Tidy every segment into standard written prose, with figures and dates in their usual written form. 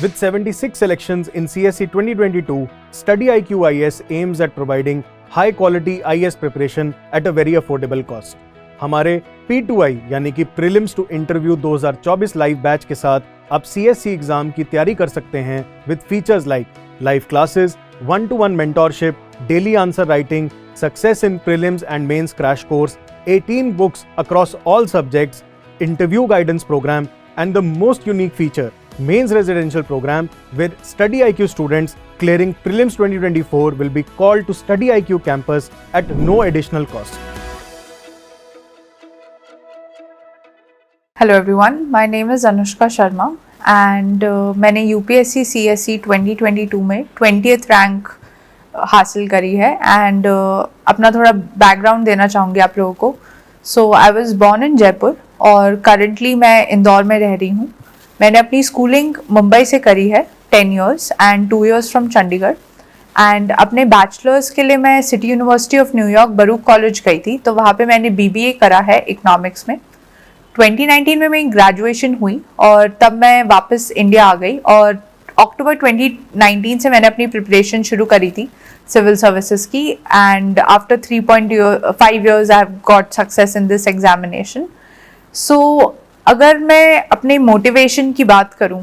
With 76 selections in CSE 2022, Study IQ IS aims at providing high quality IS preparation at a very affordable cost. हमारे P2I यानी कि prelims to interview 2024 live batch के साथ आप CSE exam की तैयारी कर सकते हैं with features like live classes, 1-to-1 mentorship, daily answer writing, success in prelims and mains crash course, 18 books across all subjects, interview guidance program, and the most unique feature, mains residential program, where Study IQ students clearing prelims 2024 will be called to Study IQ campus at no additional cost. Hello everyone, my name is Anushka Sharma and मैंने UPSC CSE 2022 में 20th rank हासिल करी है and अपना थोड़ा background देना चाहूँगी आप लोगों को. So I was born in Jaipur और करंटली मैं इंदौर में रह रही हूँ. मैंने अपनी स्कूलिंग मुंबई से करी है 10 years and 2 years from Chandigarh and अपने बैचलर्स के लिए मैं city university of New York Baruch college गई थी. तो वहाँ पे मैंने BBA करा है इकोनॉमिक्स में. 2019 में मेरी ग्रेजुएशन हुई और तब मैं वापस इंडिया आ गई और अक्टूबर 2019 से मैंने अपनी प्रिपरेशन शुरू करी थी सिविल सर्विसेज की and after 3.5 years I have got success in this examination. So अगर मैं अपने मोटिवेशन की बात करूं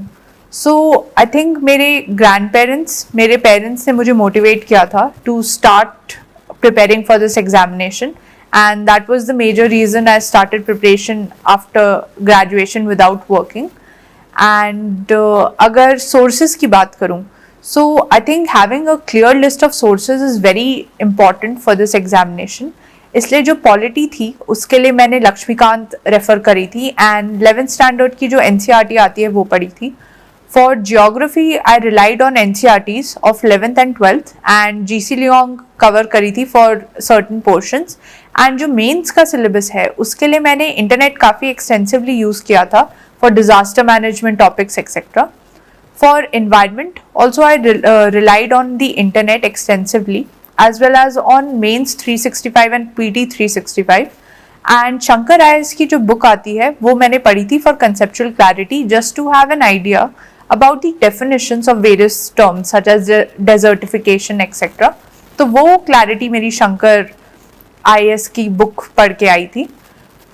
सो आई थिंक मेरे ग्रैंड पेरेंट्स मेरे पेरेंट्स ने मुझे मोटिवेट किया था to start preparing for this examination. And that was the major reason I started preparation after graduation without working. And अगर sources की बात करूँ, so I think having a clear list of sources is very important for this examination. इसलिए जो polity थी उसके लिए मैंने लक्ष्मीकांत रेफर करी थी एंड 11th स्टैंडर्ड की जो NCERT आती है वो पढ़ी थी. For geography, I relied on NCERTs of 11th and 12th and GC Leong cover करी थी for certain portions. And जो मेंस का सिलेबस है उसके लिए मैंने इंटरनेट काफ़ी एक्सटेंसिवली यूज़ किया था for disaster management topics etc. For environment, also I relied on the internet extensively as well as on mains 365 and PT 365. And Shankar IS की जो बुक आती है वो मैंने पढ़ी थी for conceptual clarity just to have an idea about the definitions of various terms such as desertification etc. तो वो क्लैरिटी मेरी शंकर IS की बुक पढ़ के आई थी.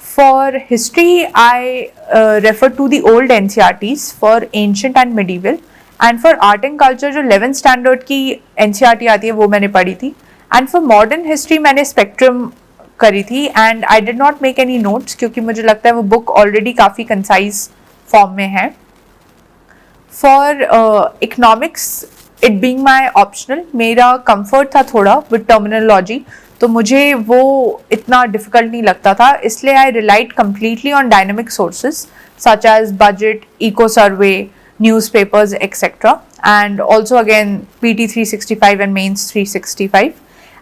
For history I refer to the old NCERTs for ancient and medieval and for art and culture जो 11th standard की NCERT आती है वो मैंने पढ़ी थी. एंड फॉर मॉडर्न हिस्ट्री मैंने स्पेक्ट्रम करी थी and I did not make any notes क्योंकि मुझे लगता है वो बुक ऑलरेडी काफ़ी कंसाइज फॉर्म में है. For economics it being my optional मेरा कंफर्ट था थोड़ा विद टर्मिनोलॉजी तो मुझे वो इतना डिफिकल्ट नहीं लगता था. इसलिए I relied completely on dynamic sources such as budget, eco survey, newspapers etcetera and also again PT 365 and mains 365.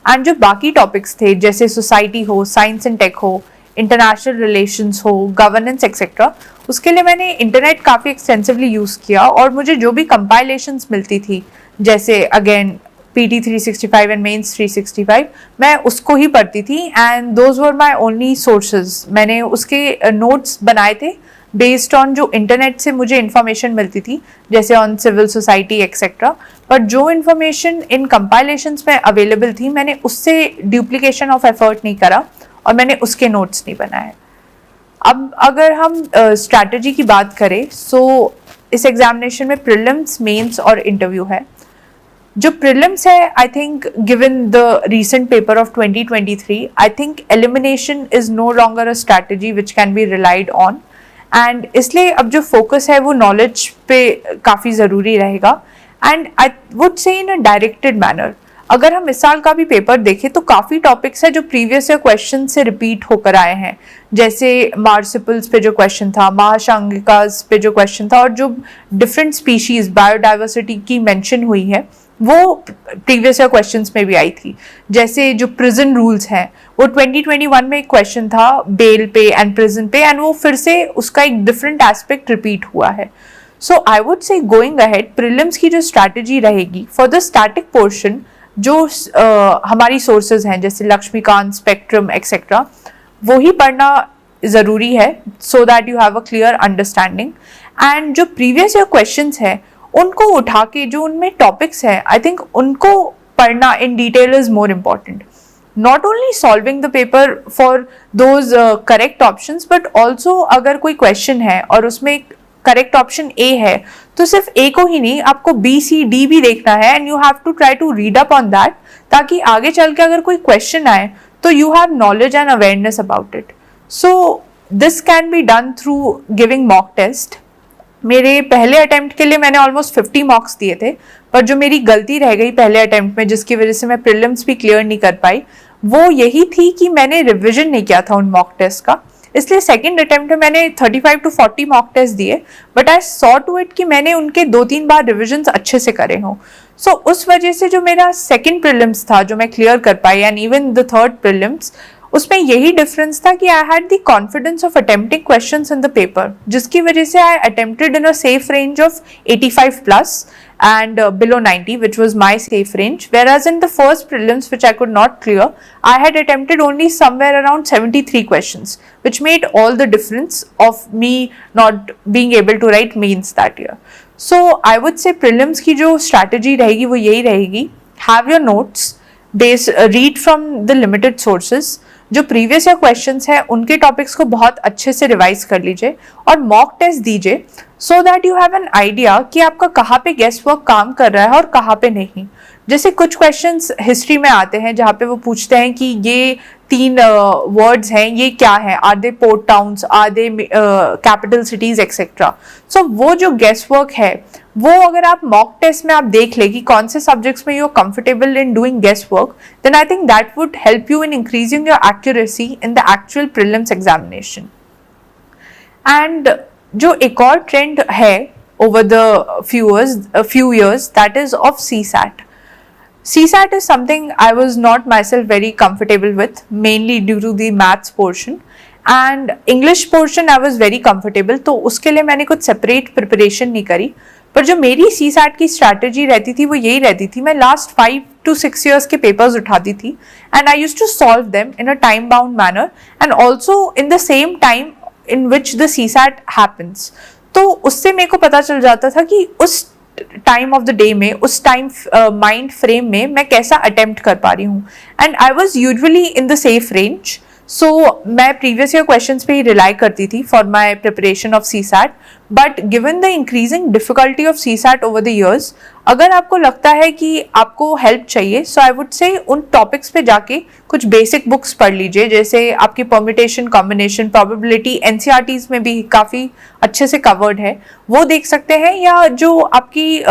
And जो बाकी टॉपिक्स थे जैसे सोसाइटी हो, साइंस एंड टेक हो, इंटरनेशनल रिलेशंस हो, गवर्नेंस एक्सेट्रा उसके लिए मैंने इंटरनेट काफ़ी एक्सटेंसिवली यूज़ किया और मुझे जो भी कंपाइलेशंस मिलती थी जैसे अगेन PT 365 एंड मेंस 365 मैं उसको ही पढ़ती थी and those were my only sources. मैंने उसके नोट्स बनाए थे बेस्ड ऑन जो इंटरनेट से मुझे इन्फॉर्मेशन मिलती थी जैसे on civil society etcetera. But जो इन्फॉर्मेशन इन कंपाइलेशंस में अवेलेबल थी मैंने उससे ड्यूप्लीकेशन ऑफ एफर्ट नहीं करा और मैंने उसके नोट्स नहीं बनाए. अब अगर हम स्ट्रैटेजी की बात करें सो इस एग्जामिनेशन में प्रीलिम्स, मेंस और इंटरव्यू है. जो प्रीलिम्स है I think given the recent paper of 2023 I think elimination is no longer a strategy which can be relied on and इसलिए अब जो फोकस है वो नॉलेज पे काफ़ी ज़रूरी रहेगा. एंड आई वुड से इन अ डायरेक्टेड मैनर अगर हम इस साल का भी पेपर देखें तो काफ़ी टॉपिक्स है जो प्रीवियस ईयर क्वेश्चन से रिपीट होकर आए हैं जैसे मार्सिपल्स पे जो क्वेश्चन था, महाशांगिकास पे जो क्वेश्चन था और जो डिफरेंट स्पीशीज बायोडाइवर्सिटी की मेंशन हुई है वो प्रीवियस ईयर क्वेश्चंस में भी आई थी. जैसे जो प्रिजन रूल्स हैं वो 2021 में एक क्वेश्चन था बेल पे एंड प्रिजन पे एंड वो फिर से उसका एक डिफरेंट एस्पेक्ट रिपीट हुआ है. So I would say going ahead prelims की जो स्ट्रैटेजी रहेगी फॉर द स्टैटिक पोर्शन जो हमारी सोर्सेज हैं जैसे लक्ष्मीकांत, स्पेक्ट्रम एक्सेट्रा वो ही पढ़ना ज़रूरी है so that you have a clear understanding. And जो प्रीवियस ईयर क्वेश्चंस हैं उनको उठा के जो उनमें टॉपिक्स हैं, आई थिंक उनको पढ़ना in detail is more important. Not only solving the paper for those correct options, but also अगर कोई question है और उसमें करेक्ट ऑप्शन ए है तो सिर्फ ए को ही नहीं, आपको बी सी डी भी देखना है and you have to try to read up on that, ताकि आगे चल के अगर कोई क्वेश्चन आए तो you have knowledge and awareness about it. So this can be done through giving mock test. मेरे पहले अटेम्प्ट के लिए मैंने ऑलमोस्ट 50 मॉक्स दिए थे, पर जो मेरी गलती रह गई पहले अटेम्प्ट में, जिसकी वजह से मैं प्रीलिम्स भी क्लियर नहीं कर पाई, वो यही थी कि मैंने रिविजन नहीं किया था उन मॉक टेस्ट का. इसलिए सेकंड अटेम्प्ट में मैंने 35 to 40 मॉक टेस्ट दिए, but I saw to it कि मैंने उनके 2-3 बार रिविजन्स अच्छे से करे हों. सो उस वजह से जो मेरा सेकंड प्रीलिम्स था जो मैं क्लियर कर पाई, and even the third prelims, उसमें यही डिफरेंस था कि I had the confidence of attempting questions in the paper, जिसकी वजह से I attempted in a safe range of 85 plus and below 90, which was my safe range, whereas in the first prelims, which I could not clear, I had attempted only somewhere around 73 questions, which made all the difference of me not being able to write mains that year. So I would say prelims की जो strategy रहेगी वो यही रहेगी: have your notes, read from the limited sources, जो previous year questions है उनके topics को बहुत अच्छे से रिवाइज कर लीजिए और मॉक टेस्ट दीजिए, so that you have an idea कि आपका कहाँ पे गेस वर्क काम कर रहा है और कहाँ पे नहीं. जैसे कुछ क्वेश्चंस हिस्ट्री में आते हैं जहाँ पे वो पूछते हैं कि ये 3 वर्ड्स हैं, ये क्या है, are they port towns, are they capital cities etcetera. So वो जो गेस वर्क है वो अगर आप मॉक टेस्ट में आप देख ले कि कौन से सब्जेक्ट्स में you are comfortable in doing guess work, then I think that would help you in increasing your accuracy in the actual prelims examination. And जो एक और ट्रेंड है over the few years, that is of CSAT. CSAT is something I was not myself very comfortable with, mainly due to the maths portion, and English portion I was very comfortable, तो उसके लिए मैंने कुछ separate preparation नहीं करी. पर जो मेरी CSAT की strategy रहती थी वो यही रहती थी, मैं last 5 to 6 years के papers उठाती थी and I used to solve them in a time bound manner and also in the same time in which the CSAT happens. तो उससे मेरे को पता चल जाता था कि उस टाइम ऑफ द डे में, उस टाइम माइंड फ्रेम में मैं कैसा अटेम्प्ट कर पा रही हूँ. And I was usually in the safe range, so मैं प्रीवियस ईयर क्वेश्चंस पे ही रिलाई करती थी for my preparation of CSAT. But given the increasing difficulty of CSAT over the years, अगर आपको लगता है कि आपको हेल्प चाहिए, सो आई वुड से उन टॉपिक्स पे जाके कुछ बेसिक बुक्स पढ़ लीजिए, जैसे आपकी परम्यूटेशन, कॉम्बिनेशन, प्रोबेबिलिटी NCERTs में भी काफ़ी अच्छे से कवर्ड है, वो देख सकते हैं. या जो आपकी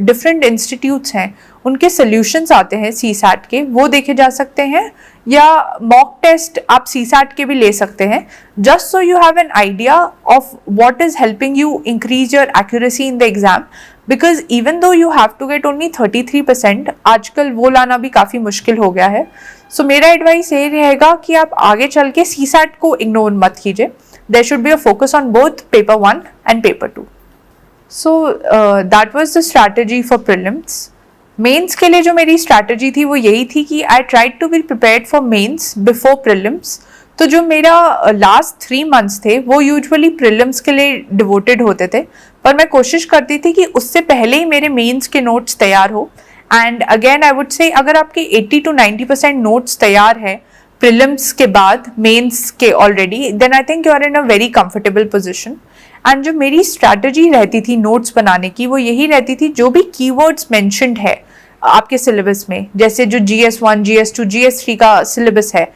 डिफरेंट इंस्टीट्यूट्स हैं उनके सोल्यूशंस आते हैं CSAT के, वो देखे जा सकते हैं. या मॉक टेस्ट आप CSAT के भी ले सकते हैं, just so you have an idea of what is helping you increase your accuracy in the exam. Because even though you have to get only 33%, आजकल वो लाना भी काफ़ी मुश्किल हो गया है. सो मेरा एडवाइस ये रहेगा कि आप आगे चल के CSAT को इग्नोर मत कीजिए. There should be a focus on both paper 1 and paper 2. So that was the strategy for prelims. Mains के लिए जो मेरी स्ट्रैटेजी थी वो यही थी कि I tried to be prepared for mains before prelims. तो जो मेरा लास्ट 3 months थे वो यूजुअली प्रीलिम्स के लिए डिवोटेड होते थे, पर मैं कोशिश करती थी कि उससे पहले ही मेरे मेंस के नोट्स तैयार हो. एंड अगेन आई वुड से अगर आपके 80 to 90% नोट्स तैयार है प्रीलिम्स के बाद मेंस के already, then I think you are in a very comfortable position. And जो मेरी स्ट्रैटेजी रहती थी नोट्स बनाने की वो यही रहती थी, जो भी कीवर्ड्स मेंशन्ड है आपके सिलेबस में, जैसे जो GS1, GS2, GS3 का सिलेबस है,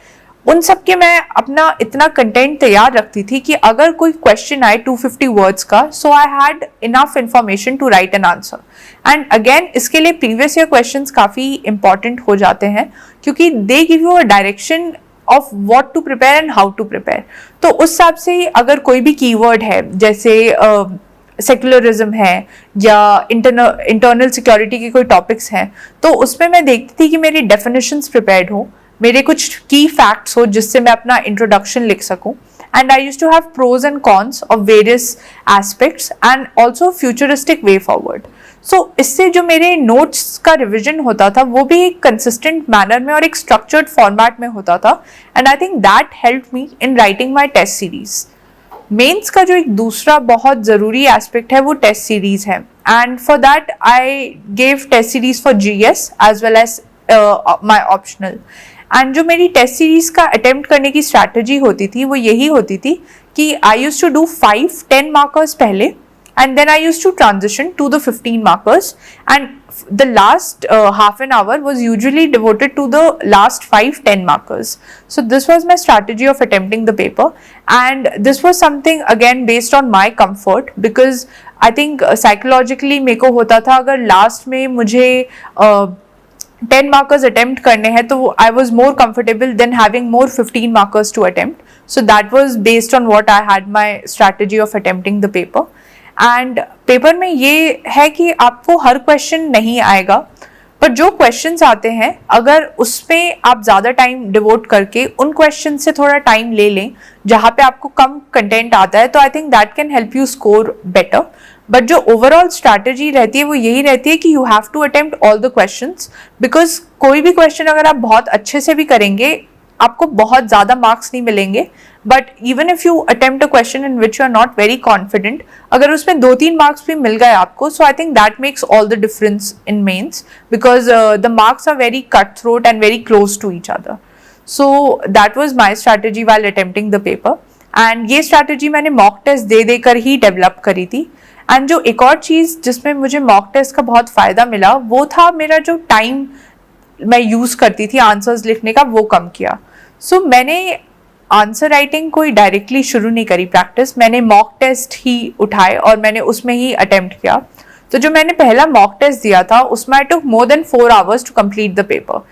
उन सब के मैं अपना इतना कंटेंट तैयार रखती थी कि अगर कोई क्वेश्चन आए 250 वर्ड्स का, so I had enough information to write an answer. And again इसके लिए प्रीवियस ईयर क्वेश्चंस काफ़ी इंपॉर्टेंट हो जाते हैं, क्योंकि they give you a direction of what to prepare and how to prepare. तो उस हिसाब से अगर कोई भी कीवर्ड है, जैसे सेक्युलरिज्म है या इंटरनल सिक्योरिटी के कोई टॉपिक्स हैं, तो उसमें मैं देखती थी कि मेरी डेफिनेशंस प्रिपेयर्ड हो, मेरे कुछ की फैक्ट्स हो जिससे मैं अपना इंट्रोडक्शन लिख सकूं. And I used to have pros and cons of various aspects and also futuristic way forward. So इससे जो मेरे नोट्स का रिविजन होता था वो भी एक कंसिस्टेंट मैनर में और एक स्ट्रक्चर्ड फॉर्मेट में होता था. And I think that help me in writing my test series. Mains का जो एक दूसरा बहुत ज़रूरी एस्पेक्ट है वो टेस्ट सीरीज़ है, and for that I gave test series for GS as well as my optional. And जो मेरी टेस्ट सीरीज़ का अटेम्प्ट करने की स्ट्रैटेजी होती थी वो यही होती थी कि आई यूज टू डू 5-10 मार्कर्स पहले, and then I used to transition to the 15 markers, and the last half an hour was usually devoted to the last 5-10 markers. So this was my strategy of attempting the paper, and this was something again based on my comfort, because I think psychologically मेरे को होता था अगर last में मुझे 10 markers attempt करने हैं तो I was more comfortable than having more 15 markers to attempt. So that was based on what I had my strategy of attempting the paper. And paper में ये है कि आपको हर क्वेश्चन नहीं आएगा, पर जो क्वेश्चंस आते हैं अगर उसमें आप ज़्यादा टाइम डिवोट करके उन क्वेश्चन से थोड़ा टाइम ले लें जहाँ पे आपको कम कंटेंट आता है, तो I think that can help you score better. But जो ओवरऑल स्ट्रैटेजी रहती है वो यही रहती है कि you have to attempt all the questions, because कोई भी क्वेश्चन अगर आप बहुत अच्छे से भी करेंगे आपको बहुत ज़्यादा मार्क्स नहीं मिलेंगे, but even if you attempt a question in which you are not very confident, अगर उसमें 2-3 मार्क्स भी मिल गए आपको, so I think that makes all the difference in mains, because the marks are very cut throat and very close to each other. So that was my strategy while attempting the paper, and ये strategy मैंने mock test दे देकर ही develop करी थी। And जो एक और चीज़ जिसमें मुझे मॉक टेस्ट का बहुत फ़ायदा मिला वो था मेरा जो टाइम मैं यूज़ करती थी आंसर्स लिखने का वो कम किया। सो मैंने आंसर राइटिंग कोई डायरेक्टली शुरू नहीं करी प्रैक्टिस, मैंने मॉक टेस्ट ही उठाए और मैंने उसमें ही अटेम्प्ट किया। तो जो मैंने पहला मॉक टेस्ट दिया था उसमें I took more than 4 hours to complete the paper,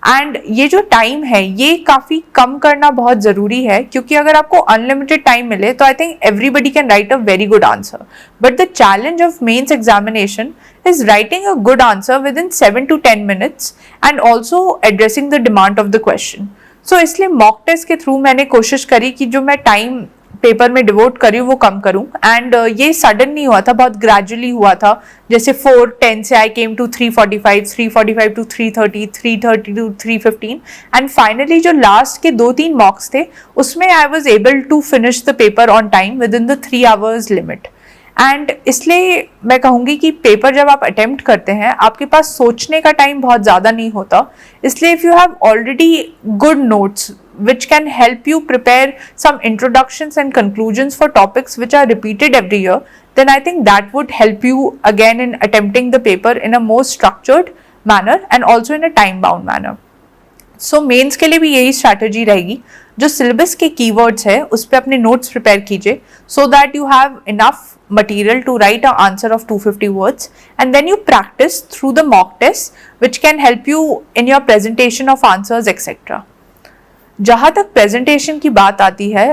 and ये जो टाइम है ये काफ़ी कम करना बहुत ज़रूरी है, क्योंकि अगर आपको अनलिमिटेड टाइम मिले तो I think everybody can write a very good answer, but the challenge of mains examination is writing a good answer within 7 to 10 minutes and also addressing the demand of the question. So इसलिए mock test के through मैंने कोशिश करी कि जो मैं time paper में devote करी वो कम करूं, एंड ये सडन नहीं हुआ था, बहुत ग्रेजुअली हुआ था। जैसे 4:10 से I came to 3:45, 3:45 to 3:30, 3:30 to 3:15, and finally जो लास्ट के 2-3 मॉक्स थे उसमें I was able to finish the paper on time within the 3 hours limit. And इसलिए मैं कहूँगी कि पेपर जब आप अटेम्प्ट करते हैं आपके पास सोचने का टाइम बहुत ज़्यादा नहीं होता, इसलिए if you have already good notes which can help you prepare some introductions and conclusions for topics which are repeated every year, then I think that would help you again in attempting the paper in a more structured manner and also in a time bound manner. So mains के लिए भी यही strategy रहेगी, जो syllabus के keywords है उस पर अपने नोट्स प्रिपेयर कीजिए so that you have enough material to write an answer of 250 words, and then you practice through the mock tests which can help you in your presentation of answers etc. जहाँ तक presentation की बात आती है,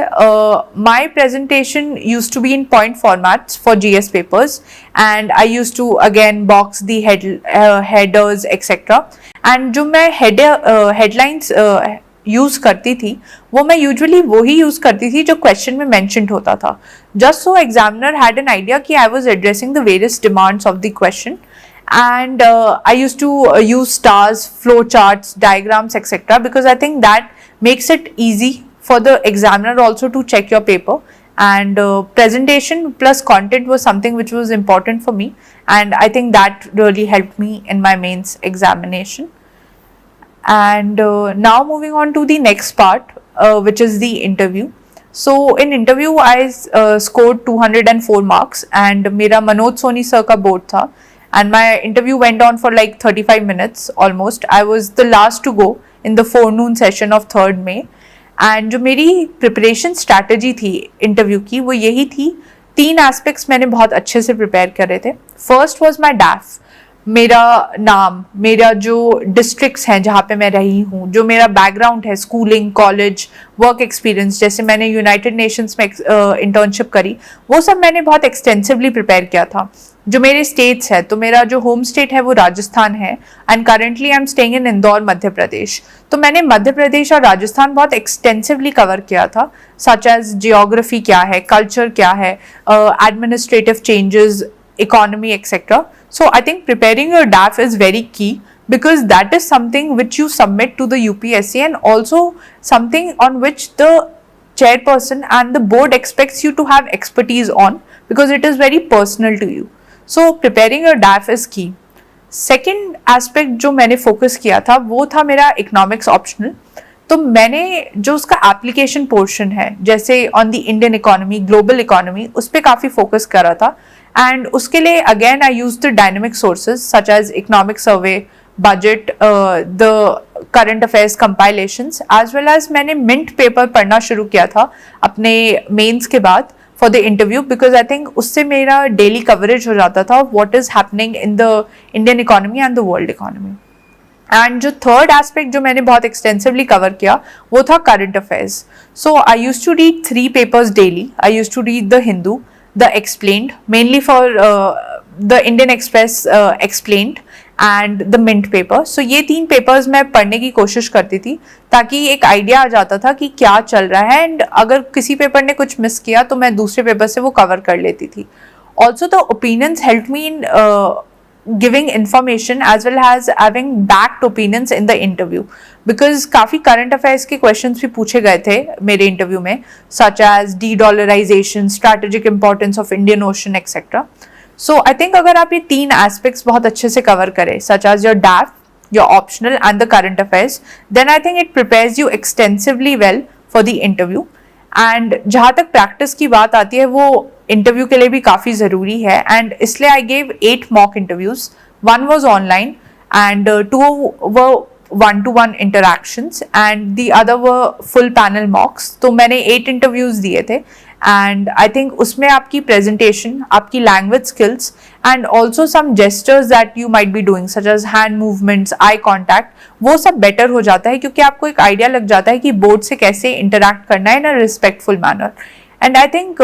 my presentation use to be in point formats for GS papers, and I use to again box the headers etcetera, and जो मैं headlines use करती थी वो मैं यूजुअली वही यूज़ करती थी जो क्वेश्चन में मैंशनड होता था, just so examiner had an idea कि I was addressing the various demands of the question. And I used to use stars, flow charts, diagrams etc. because I think that makes it easy for the examiner also to check your paper, and presentation plus content was something which was important for me, and I think that really helped me in my mains examination. And now moving on to the next part, which is the interview. So in interview I scored 204 marks, and मेरा Manoj Soni sir का board था, and my interview went on for like 35 minutes almost. I was the last to go in the forenoon session of 3rd May, and जो मेरी preparation strategy थी interview की वो यही थी, 3 एस्पेक्ट्स मैंने बहुत अच्छे से प्रिपेयर करे थे. फर्स्ट वॉज माई डैफ, मेरा नाम, मेरा जो डिस्ट्रिक्ट्स हैं जहाँ पे मैं रही हूँ, जो मेरा बैकग्राउंड है, स्कूलिंग, कॉलेज, वर्क एक्सपीरियंस, जैसे मैंने यूनाइटेड नेशंस में इंटर्नशिप करी, वो सब मैंने बहुत एक्सटेंसिवली प्रिपेयर किया था. जो मेरे स्टेट्स है, तो मेरा जो होम स्टेट है वो राजस्थान है, and currently I am staying in Indore Madhya Pradesh. तो मैंने मध्य प्रदेश और राजस्थान बहुत एक्सटेंसिवली कवर किया था, सच एज जियोग्राफी क्या है, कल्चर क्या है, administrative changes, economy etcetera. So I think preparing your DAF is very key, because that is something which you submit to the UPSC and also something on which the chairperson and the board expects you to have expertise on, because it is very personal to you. So preparing your DAF is key. Second aspect जो मैंने focus किया था वो था मेरा economics optional. तो मैंने जो उसका एप्लीकेशन पोर्शन है, जैसे on the Indian economy, global economy, उस पर काफ़ी फोकस करा था. एंड उसके लिए again I use the dynamic sources such as economic survey, budget, the current affairs compilations, as well as मैंने मिंट पेपर पढ़ना शुरू किया था अपने मेंस के बाद for the interview, because I think उससे मेरा daily coverage हो जाता था what is happening in the Indian economy and the world economy. And जो third aspect जो मैंने बहुत extensively cover किया वो था current affairs. So I used to read 3 papers daily. I used to read the Hindu, the Explained, mainly for the Indian Express Explained and the Mint paper. So ये 3 papers मैं पढ़ने की कोशिश करती थी ताकि एक आइडिया आ जाता था कि क्या चल रहा है, एंड अगर किसी पेपर ने कुछ मिस किया तो मैं दूसरे पेपर से वो कवर कर लेती थी. Also the opinions help me in giving information as well as having backed opinions in the interview, because काफ़ी करंट अफेयर्स के क्वेश्चन भी पूछे गए थे मेरे इंटरव्यू में, such as dedollarization, strategic importance of Indian Ocean etcetera. So I think अगर आप ये 3 एस्पेक्ट्स बहुत अच्छे से कवर करें, such as your DAF, your optional and the current affairs, then I think it prepares you extensively well for the interview. And जहाँ तक practice की बात आती है वो इंटरव्यू के लिए भी काफ़ी ज़रूरी है, एंड इसलिए I gave 8 mock interviews. 1 was online and 2 were 1-to-1 interactions and the other were full panel mocks. तो मैंने 8 interviews दिए थे and I think उसमें आपकी presentation, आपकी language skills and also some gestures that you might be doing such as hand movements, eye contact, वो सब better हो जाता है क्योंकि आपको एक idea लग जाता है कि board से कैसे interact करना है in a respectful manner. And I think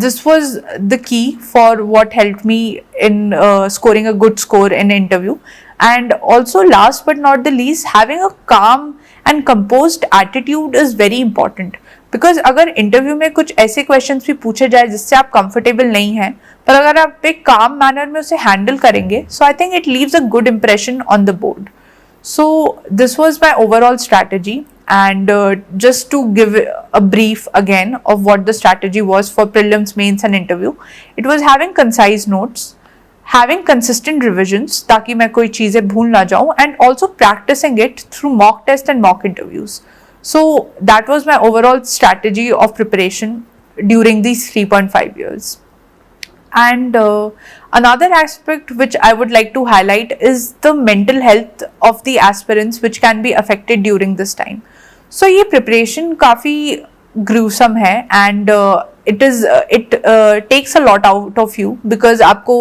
this was the key for what helped me in scoring a good score in interview. And also last but not the least, having a calm and composed attitude is very important. Because अगर interview में कुछ ऐसे questions भी पूछे जाए जिससे आप comfortable नहीं हैं, पर अगर आप एक काम मैनर में उसे हैंडल करेंगे, so I think it leaves a good impression on the board. So this was my overall strategy, and just to give a brief again of what the strategy was for prelims, mains and interview, it was having concise notes, having consistent revisions ताकि मैं कोई चीज़ें भूल ना जाऊँ, and also practicing it through mock test and mock interviews. So that was my overall strategy of preparation during these 3.5 years. And another aspect which I would like to highlight is the mental health of the aspirants which can be affected during this time. So ये preparation काफ़ी gruesome है and it takes a lot out of you because आपको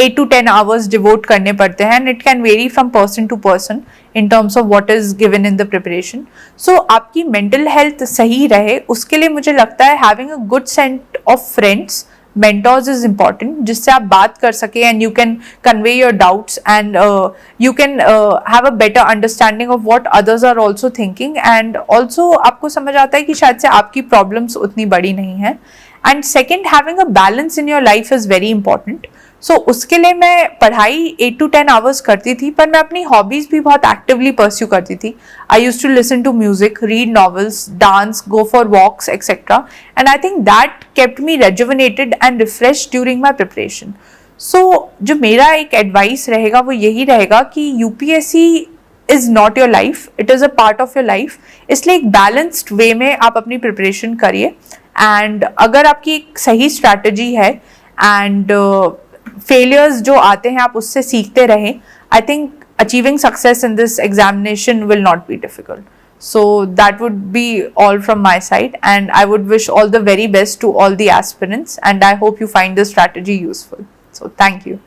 8 to 10 hours devote करने पड़ते हैं and it can vary from person to person in terms of what is given in the preparation. So आपकी mental health सही रहे उसके लिए मुझे लगता है having a good set of friends, mentors is important, जिससे आप बात कर सके and you can convey your doubts and you can have a better understanding of what others are also thinking, and also आपको समझ आता है कि शायद से आपकी problems उतनी बड़ी नहीं है. And second, having a balance in your life is very important. So उसके लिए मैं पढ़ाई 8 to 10 hours करती थी, पर मैं अपनी hobbies भी बहुत actively pursue करती थी. I used to listen to music, read novels, dance, go for walks, etc. And I think that kept me rejuvenated and refreshed during my preparation. So जो मेरा एक advice रहेगा वो यही रहेगा कि UPSC is not your life, it is a part of your life. इसलिए एक balanced way में आप अपनी preparation करिए, and अगर आपकी एक सही strategy है and failures जो आते हैं आप उससे सीखते रहें, I think achieving success in this examination will not be difficult. So that would be all from my side, and I would wish all the very best to all the aspirants, and I hope you find this strategy useful. So thank you.